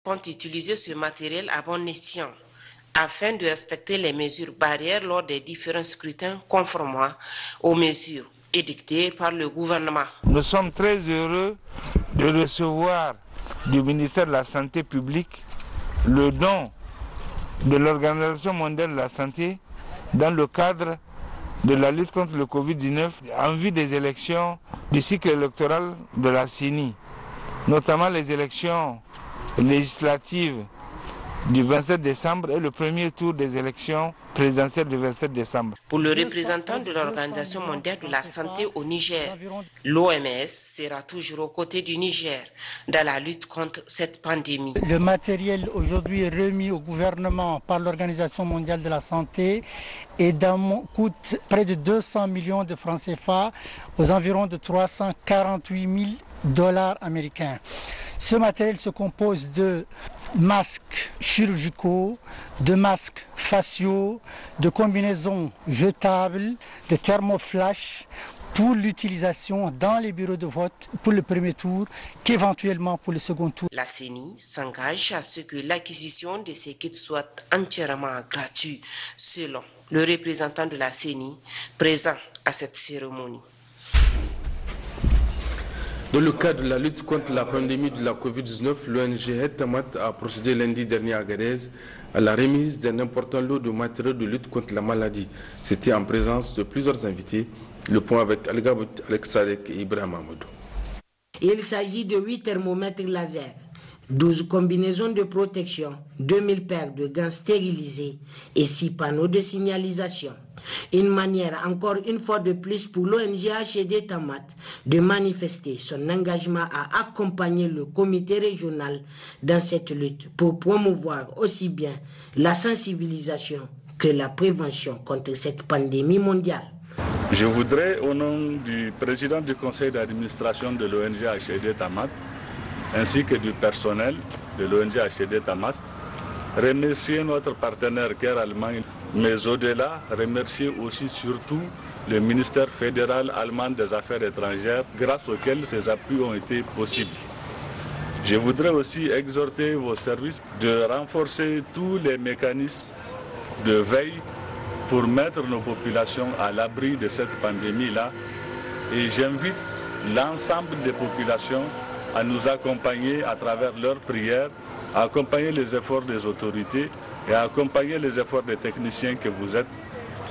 compte utiliser ce matériel à bon escient afin de respecter les mesures barrières lors des différents scrutins conformément aux mesures édictées par le gouvernement. Nous sommes très heureux de recevoir du ministère de la Santé publique le don de l'Organisation mondiale de la santé dans le cadre de la lutte contre le Covid-19 en vue des élections du cycle électoral de la CENI, notamment les élections législatives du 27 décembre et le premier tour des élections présidentielles du 27 décembre. Pour le représentant de l'Organisation mondiale de la santé au Niger, l'OMS sera toujours aux côtés du Niger dans la lutte contre cette pandémie. Le matériel aujourd'hui remis au gouvernement par l'Organisation mondiale de la santé coûte près de 200 millions de francs CFA aux environs de 348 000 $ américains. Ce matériel se compose de masques chirurgicaux, de masques faciaux, de combinaisons jetables, de thermoflash pour l'utilisation dans les bureaux de vote pour le premier tour qu'éventuellement pour le second tour. La CENI s'engage à ce que l'acquisition de ces kits soit entièrement gratuite, selon le représentant de la CENI présent à cette cérémonie. Dans le cadre de la lutte contre la pandémie de la Covid-19, l'ONG Hetamat a procédé lundi dernier à Agadez à la remise d'un important lot de matériel de lutte contre la maladie. C'était en présence de plusieurs invités. Le point avec Al-Gabout, Alex Sadek et Ibrahim Amadou. Il s'agit de 8 thermomètres laser, 12 combinaisons de protection, 2000 paires de gants stérilisés et 6 panneaux de signalisation. Une manière encore une fois de plus pour l'ONG HD Tamat de manifester son engagement à accompagner le comité régional dans cette lutte pour promouvoir aussi bien la sensibilisation que la prévention contre cette pandémie mondiale. Je voudrais, au nom du président du conseil d'administration de l'ONG HD Tamat, ainsi que du personnel de l'ONG HD Tamat, remercier notre partenaire Care Allemagne, mais au-delà, remercier aussi surtout le ministère fédéral allemand des Affaires étrangères, grâce auquel ces appuis ont été possibles. Je voudrais aussi exhorter vos services de renforcer tous les mécanismes de veille pour mettre nos populations à l'abri de cette pandémie-là. Et j'invite l'ensemble des populations à nous accompagner à travers leurs prières, à accompagner les efforts des autorités et à accompagner les efforts des techniciens que vous êtes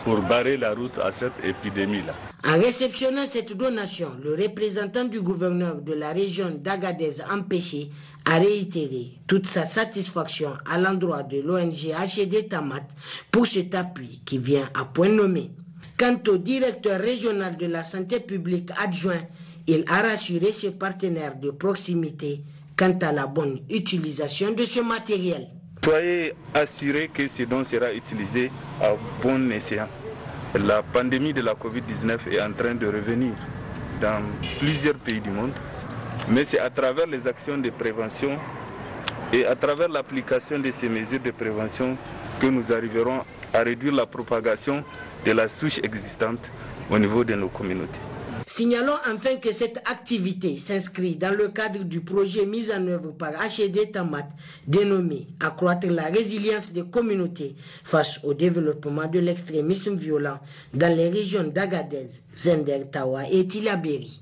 pour barrer la route à cette épidémie-là. En réceptionnant cette donation, le représentant du gouverneur de la région d'Agadez Empêché a réitéré toute sa satisfaction à l'endroit de l'ONG HD Tamat pour cet appui qui vient à point nommé. Quant au directeur régional de la santé publique adjoint, il a rassuré ses partenaires de proximité quant à la bonne utilisation de ce matériel. Soyez assurés que ce don sera utilisé à bon escient. La pandémie de la Covid-19 est en train de revenir dans plusieurs pays du monde, mais c'est à travers les actions de prévention et à travers l'application de ces mesures de prévention que nous arriverons à réduire la propagation de la souche existante au niveau de nos communautés. Signalons enfin que cette activité s'inscrit dans le cadre du projet mis en œuvre par HD Tamat dénommé « Accroître la résilience des communautés face au développement de l'extrémisme violent dans les régions d'Agadez, Zender, Tawa et Tillabéri ».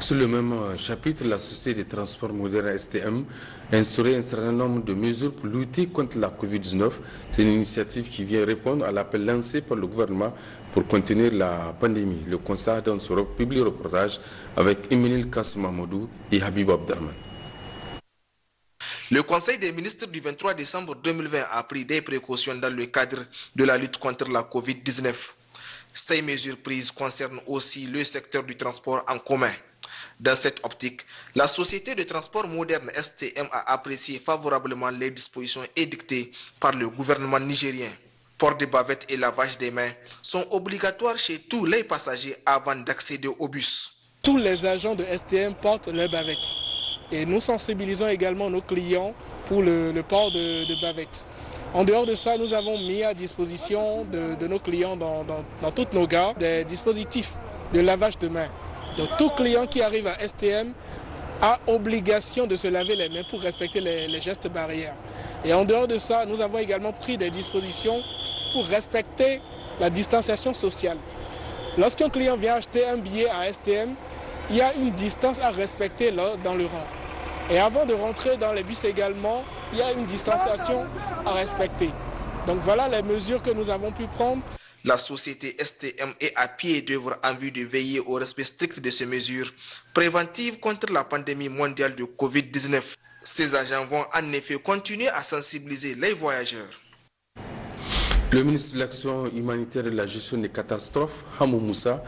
Sur le même chapitre, la Société des transports modernes STM a instauré un certain nombre de mesures pour lutter contre la Covid-19. C'est une initiative qui vient répondre à l'appel lancé par le gouvernement pour contenir la pandémie. Le constat dans ce public reportage avec Emile Kassoumamadou et Habib Abdelman. Le Conseil des ministres du 23 décembre 2020 a pris des précautions dans le cadre de la lutte contre la Covid-19. Ces mesures prises concernent aussi le secteur du transport en commun. Dans cette optique, la Société de transport moderne STM a apprécié favorablement les dispositions édictées par le gouvernement nigérien. Port de bavettes et lavage des mains sont obligatoires chez tous les passagers avant d'accéder au bus. Tous les agents de STM portent leurs bavettes. Et nous sensibilisons également nos clients pour le port de bavettes. En dehors de ça, nous avons mis à disposition de nos clients dans toutes nos gares des dispositifs de lavage de mains. Donc tout client qui arrive à STM a obligation de se laver les mains pour respecter les gestes barrières. Et en dehors de ça, nous avons également pris des dispositions pour respecter la distanciation sociale. Lorsqu'un client vient acheter un billet à STM, il y a une distance à respecter dans le rang. Et avant de rentrer dans les bus également, il y a une distanciation à respecter. Donc voilà les mesures que nous avons pu prendre. La société STM est à pied d'œuvre en vue de veiller au respect strict de ces mesures préventives contre la pandémie mondiale de Covid-19. Ces agents vont en effet continuer à sensibiliser les voyageurs. Le ministre de l'Action humanitaire et de la gestion des catastrophes, Hamou Moussa,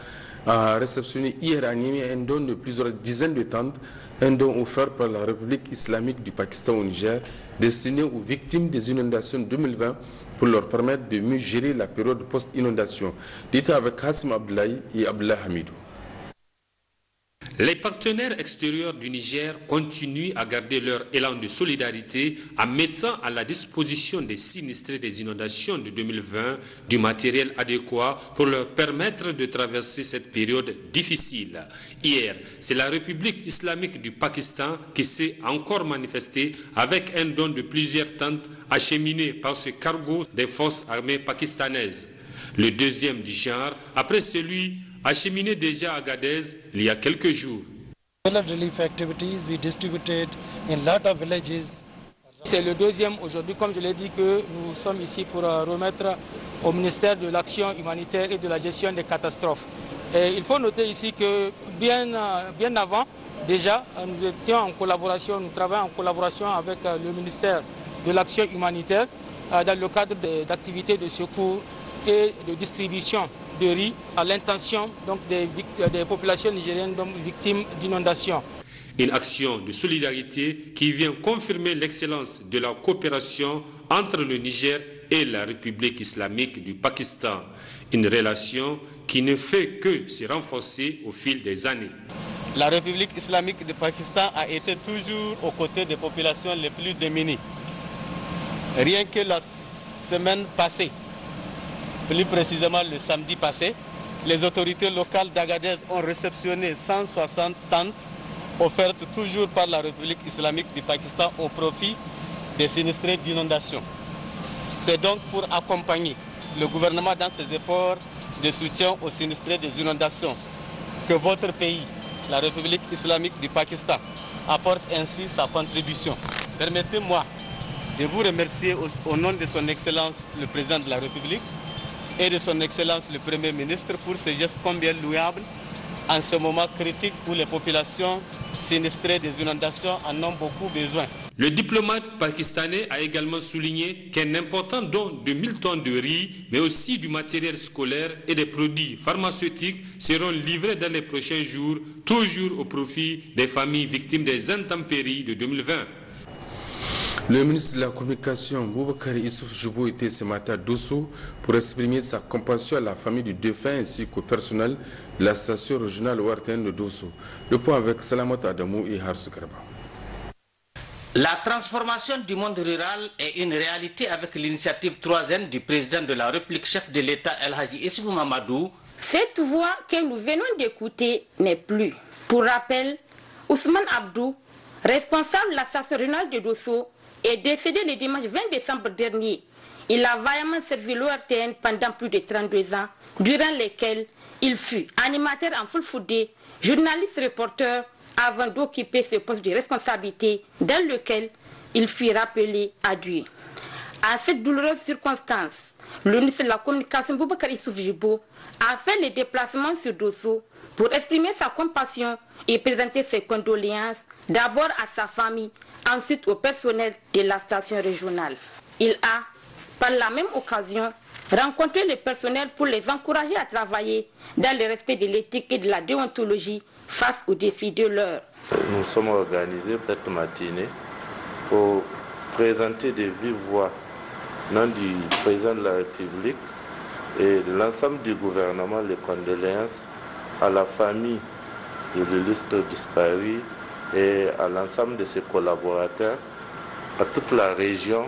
a réceptionné hier à Niamey un don de plusieurs dizaines de tentes, un don offert par la République islamique du Pakistan au Niger, destiné aux victimes des inondations 2020 pour leur permettre de mieux gérer la période post-inondation. D'être avec Hassim Abdoulaye et Abdullah Hamidou. Les partenaires extérieurs du Niger continuent à garder leur élan de solidarité en mettant à la disposition des sinistrés des inondations de 2020 du matériel adéquat pour leur permettre de traverser cette période difficile. Hier, c'est la République islamique du Pakistan qui s'est encore manifestée avec un don de plusieurs tentes acheminées par ce cargo des forces armées pakistanaises. Le deuxième du genre, après celui acheminé déjà à Agadez il y a quelques jours. C'est le deuxième aujourd'hui, comme je l'ai dit, que nous sommes ici pour remettre au ministère de l'Action humanitaire et de la gestion des catastrophes. Et il faut noter ici que bien avant, déjà, nous étions en collaboration, nous travaillons en collaboration avec le ministère de l'Action humanitaire dans le cadre d'activités de secours et de distribution de riz à l'intention des populations nigériennes victimes d'inondations. Une action de solidarité qui vient confirmer l'excellence de la coopération entre le Niger et la République islamique du Pakistan. Une relation qui ne fait que se renforcer au fil des années. La République islamique du Pakistan a été toujours aux côtés des populations les plus démunies. Rien que la semaine passée, plus précisément le samedi passé, les autorités locales d'Agadez ont réceptionné 160 tentes offertes toujours par la République islamique du Pakistan au profit des sinistrés d'inondation. C'est donc pour accompagner le gouvernement dans ses efforts de soutien aux sinistrés des inondations que votre pays, la République islamique du Pakistan, apporte ainsi sa contribution. Permettez-moi de vous remercier au nom de son Excellence le Président de la République et de son Excellence le Premier ministre pour ce geste combien louable en ce moment critique où les populations sinistrées des inondations en ont beaucoup besoin. Le diplomate pakistanais a également souligné qu'un important don de 1000 tonnes de riz, mais aussi du matériel scolaire et des produits pharmaceutiques seront livrés dans les prochains jours, toujours au profit des familles victimes des intempéries de 2020. Le ministre de la Communication, Boubacar Issouf Joubo, était ce matin à Dosso pour exprimer sa compassion à la famille du défunt ainsi qu'au personnel de la station régionale ORTN de Dosso. Le point avec Salamat Adamou et Hars Garba. La transformation du monde rural est une réalité avec l'initiative 3N du président de la République, chef de l'État El Hadji Issifou Mamadou. Cette voix que nous venons d'écouter n'est plus. Pour rappel, Ousmane Abdou, responsable de la station régionale de Dosso, est décédé le dimanche 20 décembre dernier. Il a vaillamment servi l'ORTN pendant plus de 32 ans, durant lesquels il fut animateur en full foodé, journaliste reporter, avant d'occuper ce poste de responsabilité dans lequel il fut rappelé à Dieu. À cette douloureuse circonstance, le ministre de la Communication, Boubacar Issouf Joubo, a fait le déplacement sur Dosso pour exprimer sa compassion et présenter ses condoléances d'abord à sa famille, ensuite au personnel de la station régionale. Il a, par la même occasion, rencontré le personnel pour les encourager à travailler dans le respect de l'éthique et de la déontologie face aux défis de l'heure. Nous sommes organisés cette matinée pour présenter des vives voix nom du président de la République et de l'ensemble du gouvernement les condoléances à la famille de l'illustre disparu et à l'ensemble de ses collaborateurs, à toute la région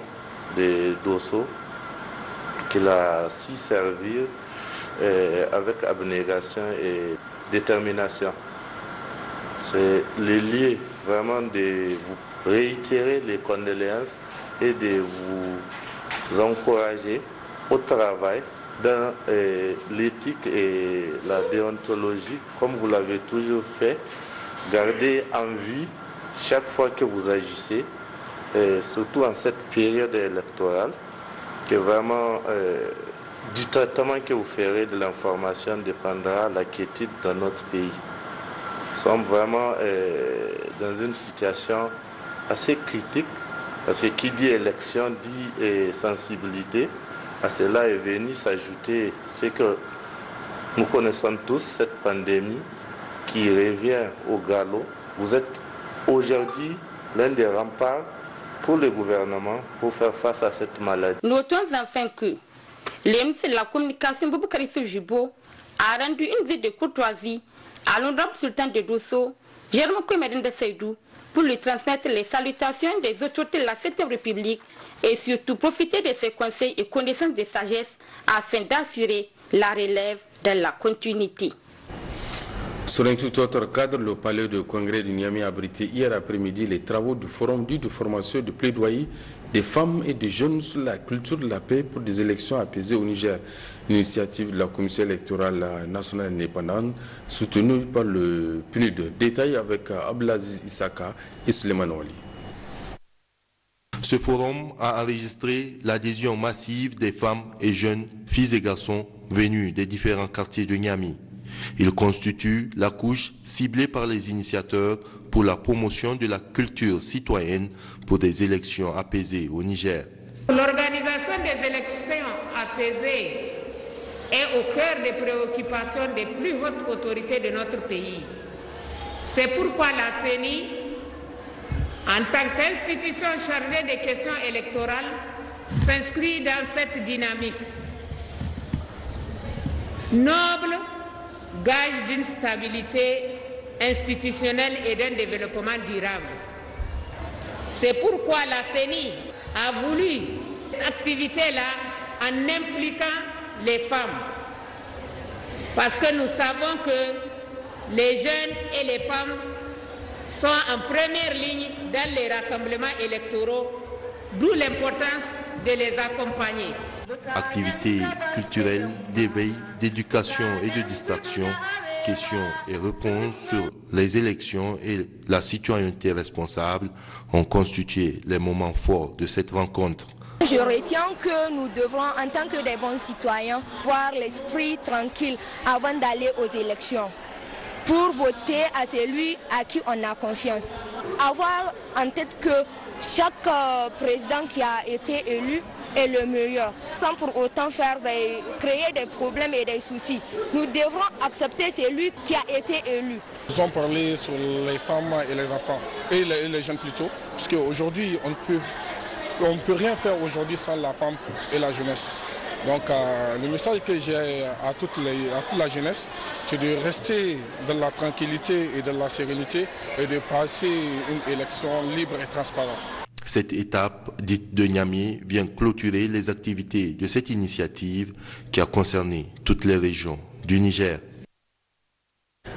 de Dosso qu'il a su servir avec abnégation et détermination. C'est le lieu vraiment de vous réitérer les condoléances et de vous encourager au travail dans l'éthique et la déontologie, comme vous l'avez toujours fait. Gardez en vue chaque fois que vous agissez, surtout en cette période électorale, que vraiment du traitement que vous ferez de l'information dépendra la quiétude dans notre pays. Nous sommes vraiment dans une situation assez critique, parce que qui dit élection dit sensibilité. À cela est venu s'ajouter ce que nous connaissons tous, cette pandémie qui revient au galop. Vous êtes aujourd'hui l'un des remparts pour le gouvernement pour faire face à cette maladie. Notons enfin que le ministre de la Communication, Boubacar Jibo, a rendu une visite de courtoisie à l'honorable sultan de Dosso, Jérôme Kouemedine Seydou, pour lui transmettre les salutations des autorités de la 7e République et surtout profiter de ses conseils et connaissances de sagesse afin d'assurer la relève de la continuité. Sur un tout autre cadre, le palais de congrès de Niamey a abrité hier après-midi les travaux du forum dit de formation de plaidoyer des femmes et des jeunes sur la culture de la paix pour des élections apaisées au Niger. Initiative de la Commission électorale nationale indépendante soutenue par le PNUD. Détail avec Abdelaziz Issaka et Suleiman Wali. Ce forum a enregistré l'adhésion massive des femmes et jeunes, filles et garçons venus des différents quartiers de Niamey. Il constitue la couche ciblée par les initiateurs pour la promotion de la culture citoyenne pour des élections apaisées au Niger. L'organisation des élections apaisées est au cœur des préoccupations des plus hautes autorités de notre pays. C'est pourquoi la CENI, en tant qu'institution chargée des questions électorales, s'inscrit dans cette dynamique. Noble gage d'une stabilité institutionnelle et d'un développement durable. C'est pourquoi la CENI a voulu cette activité-là en impliquant les femmes. Parce que nous savons que les jeunes et les femmes sont en première ligne dans les rassemblements électoraux, d'où l'importance de les accompagner. Activités culturelles, d'éveil, d'éducation et de distraction, questions et réponses sur les élections et la citoyenneté responsable ont constitué les moments forts de cette rencontre. Je retiens que nous devrons, en tant que des bons citoyens, avoir l'esprit tranquille avant d'aller aux élections, pour voter à celui à qui on a confiance. Avoir en tête que chaque président qui a été élu est le meilleur, sans pour autant créer des problèmes et des soucis. Nous devrons accepter celui qui a été élu. Nous avons parlé sur les femmes et les enfants, et les jeunes plutôt, parce qu'aujourd'hui, on ne peut rien faire aujourd'hui sans la femme et la jeunesse. Donc le message que j'ai à toute la jeunesse, c'est de rester dans la tranquillité et dans la sérénité et de passer une élection libre et transparente. Cette étape dite de Niamey vient clôturer les activités de cette initiative qui a concerné toutes les régions du Niger.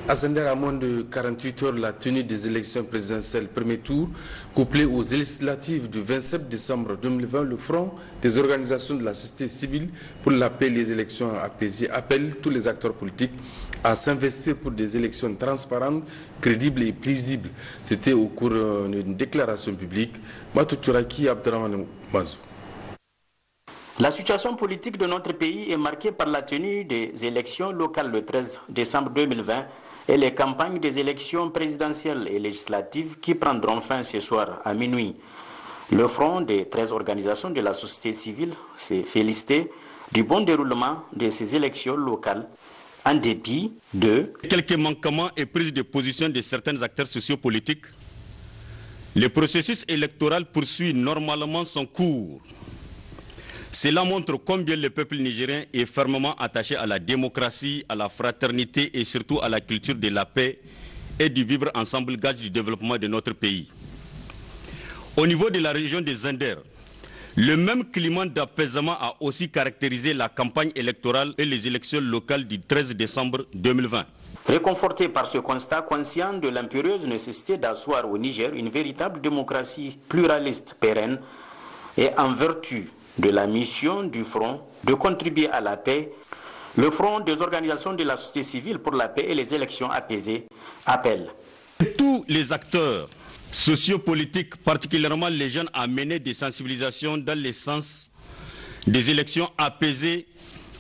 À Zender, à moins de 48 heures, la tenue des élections présidentielles premier tour, couplée aux législatives du 27 décembre 2020, le Front des organisations de la société civile pour la paix et les élections apaisées appelle tous les acteurs politiques à s'investir pour des élections transparentes, crédibles et paisibles. C'était au cours d'une déclaration publique. Matoutouraki Abdraman Mazou. La situation politique de notre pays est marquée par la tenue des élections locales le 13 décembre 2020 et les campagnes des élections présidentielles et législatives qui prendront fin ce soir à minuit. Le Front des 13 organisations de la société civile s'est félicité du bon déroulement de ces élections locales en dépit de quelques manquements et prises de position de certains acteurs sociopolitiques. Le processus électoral poursuit normalement son cours. Cela montre combien le peuple nigérien est fermement attaché à la démocratie, à la fraternité et surtout à la culture de la paix et du vivre ensemble, gage du développement de notre pays. Au niveau de la région des Zender, le même climat d'apaisement a aussi caractérisé la campagne électorale et les élections locales du 13 décembre 2020. Réconforté par ce constat, conscient de l'impérieuse nécessité d'asseoir au Niger une véritable démocratie pluraliste pérenne et en vertu de la mission du Front de contribuer à la paix, le Front des organisations de la société civile pour la paix et les élections apaisées appelle tous les acteurs sociopolitiques, particulièrement les jeunes, à mener des sensibilisations dans le sens des élections apaisées,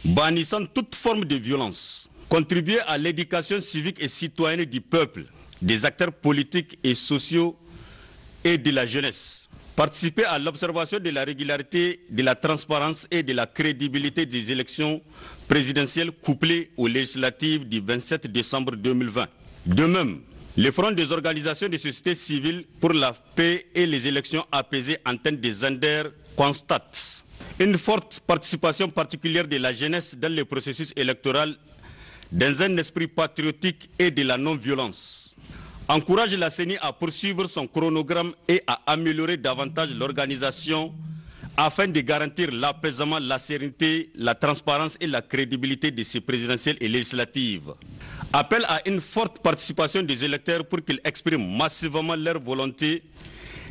bannissant toute forme de violence, contribuer à l'éducation civique et citoyenne du peuple, des acteurs politiques et sociaux et de la jeunesse, participer à l'observation de la régularité, de la transparence et de la crédibilité des élections présidentielles couplées aux législatives du 27 décembre 2020. De même, le Front des organisations de société civile pour la paix et les élections apaisées en tête des Zander constate une forte participation particulière de la jeunesse dans le processus électoral dans un esprit patriotique et de la non-violence. Encourage la CENI à poursuivre son chronogramme et à améliorer davantage l'organisation afin de garantir l'apaisement, la sérénité, la transparence et la crédibilité de ces présidentielles et législatives. Appelle à une forte participation des électeurs pour qu'ils expriment massivement leur volonté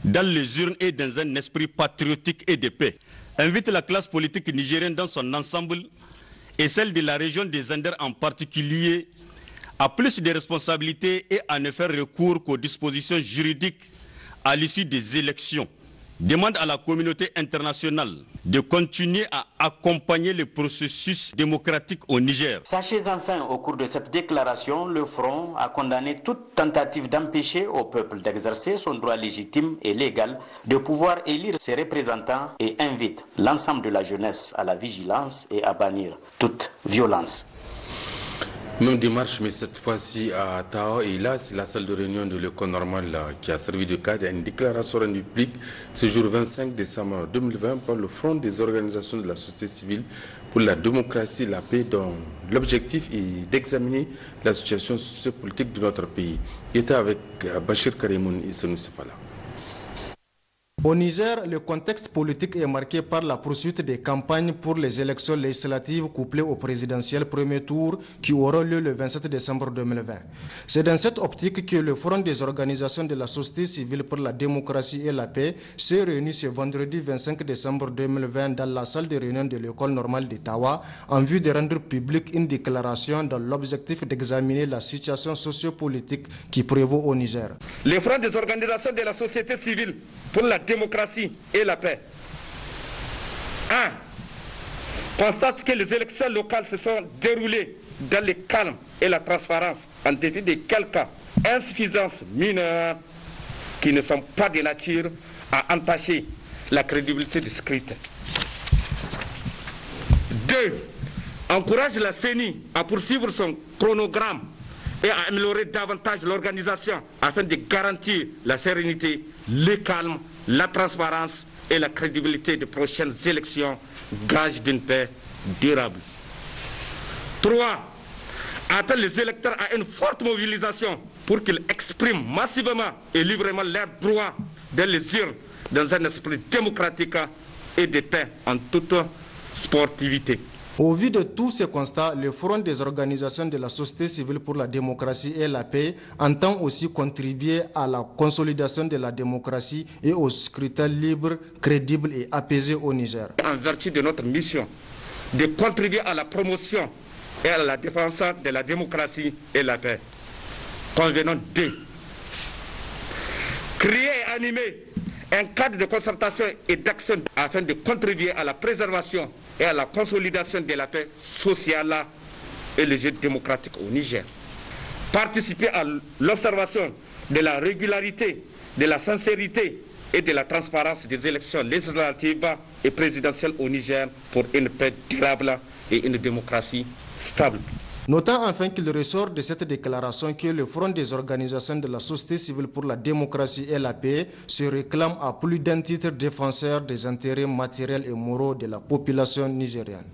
dans les urnes et dans un esprit patriotique et de paix. Invite la classe politique nigérienne dans son ensemble et celle de la région des Zander en particulier à plus de responsabilités et à ne faire recours qu'aux dispositions juridiques à l'issue des élections. Demande à la communauté internationale de continuer à accompagner le processus démocratique au Niger. Sachez enfin, au cours de cette déclaration, le Front a condamné toute tentative d'empêcher au peuple d'exercer son droit légitime et légal de pouvoir élire ses représentants et invite l'ensemble de la jeunesse à la vigilance et à bannir toute violence. Même démarche, mais cette fois-ci à Tao. Et là, c'est la salle de réunion de l'école normale qui a servi de cadre à une déclaration rendue publique ce jour 25 décembre 2020 par le Front des organisations de la société civile pour la démocratie et la paix, dont l'objectif est d'examiner la situation sociopolitique de notre pays. Il était avec Bachir Karimoun et Sanou Sefala. Au Niger, le contexte politique est marqué par la poursuite des campagnes pour les élections législatives couplées au présidentiel premier tour qui aura lieu le 27 décembre 2020. C'est dans cette optique que le Front des organisations de la société civile pour la démocratie et la paix s'est réuni ce vendredi 25 décembre 2020 dans la salle de réunion de l'école normale d'Ottawa en vue de rendre publique une déclaration dans l'objectif d'examiner la situation sociopolitique qui prévaut au Niger. Le Front des organisations de la société civile pour la démocratie et la paix. 1. Constate que les élections locales se sont déroulées dans le calme et la transparence, en dépit de quelques insuffisances mineures qui ne sont pas de nature à entacher la crédibilité du scrutin. 2. Encourage la CENI à poursuivre son chronogramme et à améliorer davantage l'organisation afin de garantir la sérénité, le calme, la transparence et la crédibilité des prochaines élections, gage d'une paix durable. 3. Attend les électeurs à une forte mobilisation pour qu'ils expriment massivement et librement leurs droits dans les urnes dans un esprit démocratique et de paix en toute sportivité. Au vu de tous ces constats, le Front des organisations de la société civile pour la démocratie et la paix entend aussi contribuer à la consolidation de la démocratie et au scrutin libre, crédible et apaisé au Niger. En vertu de notre mission de contribuer à la promotion et à la défense de la démocratie et la paix, convenons de créer et animer un cadre de concertation et d'action afin de contribuer à la préservation et à la consolidation de la paix sociale et le jeu démocratique au Niger. Participer à l'observation de la régularité, de la sincérité et de la transparence des élections législatives et présidentielles au Niger pour une paix durable et une démocratie stable. Notant enfin qu'il ressort de cette déclaration que le Front des organisations de la société civile pour la démocratie et la paix se réclame à plus d'un titre défenseur des intérêts matériels et moraux de la population nigérienne.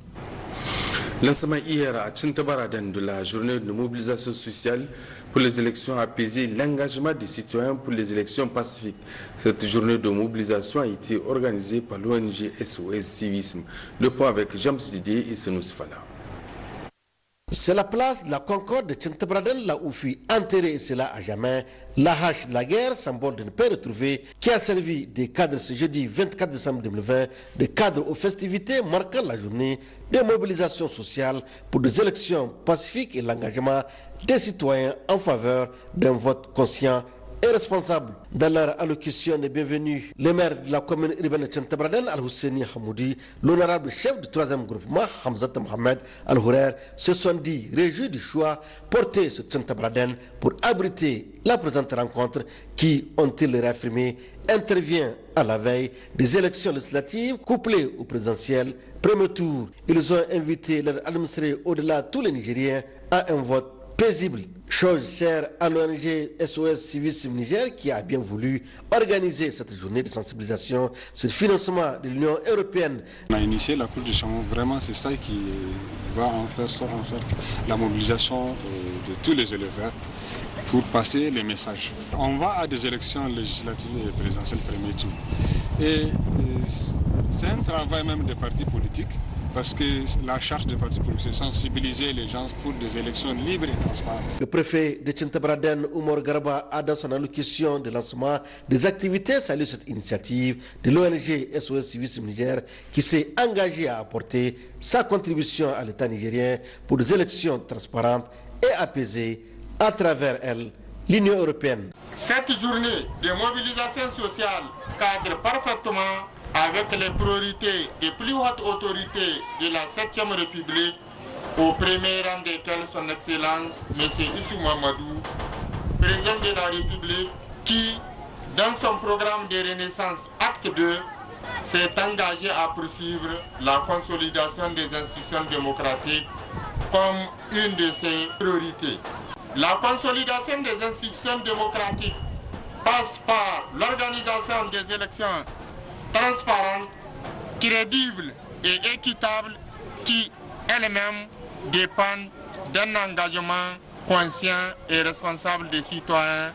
Lancement hier à Tchintabaradan de la journée de mobilisation sociale pour les élections apaisées, l'engagement des citoyens pour les élections pacifiques. Cette journée de mobilisation a été organisée par l'ONG SOS Civisme. Le point avec James Didier et Senous Fala. C'est la place de la Concorde de Tchintabraden, là où fut enterré, cela à jamais, la hache de la guerre, symbole de ne pas retrouver, qui a servi de cadre ce jeudi 24 décembre 2020, de cadre aux festivités marquant la journée de mobilisation sociale pour des élections pacifiques et l'engagement des citoyens en faveur d'un vote conscient et responsable. Dans leur allocution de bienvenue, le maire de la commune urbaine de Tchintabraden, Al-Husseini Hamoudi, l'honorable chef du 3e groupement, Hamzat Mohamed Al-Hourer, se sont dit réjouis du choix porté sur Tchintabraden pour abriter la présente rencontre qui, ont-ils réaffirmé, intervient à la veille des élections législatives couplées au présidentiel premier tour. Ils ont invité leurs administrés au-delà de tous les Nigériens à un vote paisible. Chose chère à l'ONG SOS Civisme Niger qui a bien voulu organiser cette journée de sensibilisation sur le financement de l'Union européenne. On a initié la course de chameau, vraiment c'est ça qui va en faire la mobilisation de tous les éleveurs pour passer les messages. On va à des élections législatives et présidentielles premier tour. Et c'est un travail même des partis politiques. Parce que la charge des partis politiques, c'est sensibiliser les gens pour des élections libres et transparentes. Le préfet de Tchintabraden, Oumar Garba, a dans son allocution de lancement des activités salué cette initiative de l'ONG SOS Civisme Niger qui s'est engagée à apporter sa contribution à l'État nigérien pour des élections transparentes et apaisées à travers elles l'Union européenne. Cette journée de mobilisation sociale cadre parfaitement avec les priorités des plus hautes autorités de la 7e République, au premier rang desquelles son Excellence M. Issou Mamadou, président de la République, qui, dans son programme de Renaissance Acte 2, s'est engagé à poursuivre la consolidation des institutions démocratiques comme une de ses priorités. La consolidation des institutions démocratiques passe par l'organisation des élections transparente, crédible et équitable qui elles-mêmes dépendent d'un engagement conscient et responsable des citoyens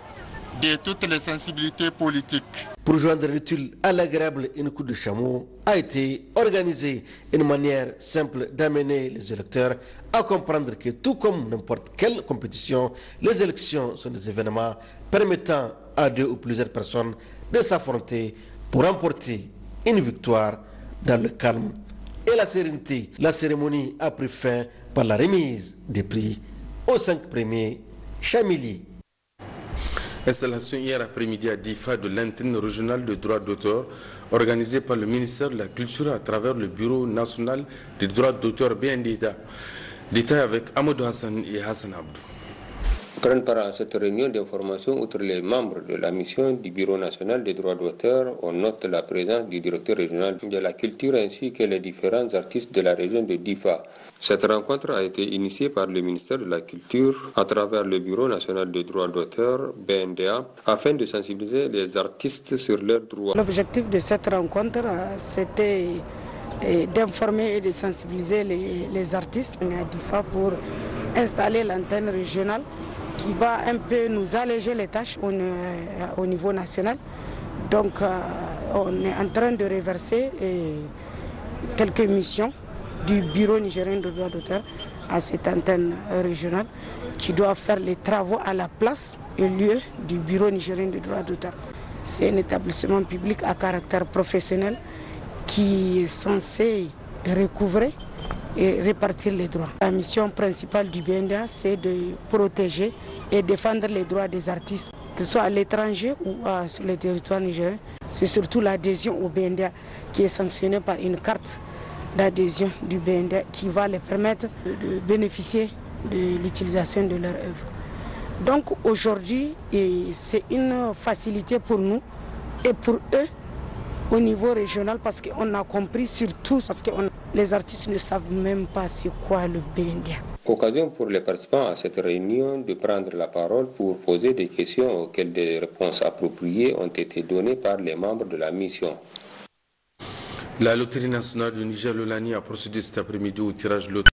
de toutes les sensibilités politiques. Pour joindre l'utile à l'agréable, une course de chameau a été organisée, une manière simple d'amener les électeurs à comprendre que tout comme n'importe quelle compétition, les élections sont des événements permettant à 2 ou plusieurs personnes de s'affronter pour remporter une victoire dans le calme et la sérénité. La cérémonie a pris fin par la remise des prix aux 5 premiers chamiliers. Installation hier après-midi à Difa de l'antenne régionale de droits d'auteur organisée par le ministère de la Culture à travers le Bureau national des droits d'auteur BNDA. Détail avec Amadou Hassan et Hassan Abdou. Prennent part à cette réunion d'information, outre les membres de la mission du Bureau national des droits d'auteur, on note la présence du directeur régional de la culture ainsi que les différents artistes de la région de Difa. Cette rencontre a été initiée par le ministère de la Culture à travers le Bureau national des droits d'auteur, BNDA, afin de sensibiliser les artistes sur leurs droits. L'objectif de cette rencontre, c'était d'informer et de sensibiliser les artistes à Difa pour installer l'antenne régionale qui va un peu nous alléger les tâches au niveau national. Donc on est en train de reverser quelques missions du Bureau nigérien de droits d'auteur à cette antenne régionale qui doit faire les travaux à la place et lieu du Bureau nigérien de droits d'auteur. C'est un établissement public à caractère professionnel qui est censé recouvrer et répartir les droits. La mission principale du BNDA, c'est de protéger et défendre les droits des artistes, que ce soit à l'étranger ou sur le territoire nigérien. C'est surtout l'adhésion au BNDA qui est sanctionnée par une carte d'adhésion du BNDA qui va les permettre de bénéficier de l'utilisation de leur œuvre. Donc aujourd'hui, c'est une facilité pour nous et pour eux au niveau régional parce qu'on a compris surtout parce que les artistes ne savent même pas c'est quoi le BNDA. Occasion pour les participants à cette réunion de prendre la parole pour poser des questions auxquelles des réponses appropriées ont été données par les membres de la mission. La Loterie nationale du Niger, Lolani, a procédé cet après-midi au tirage loto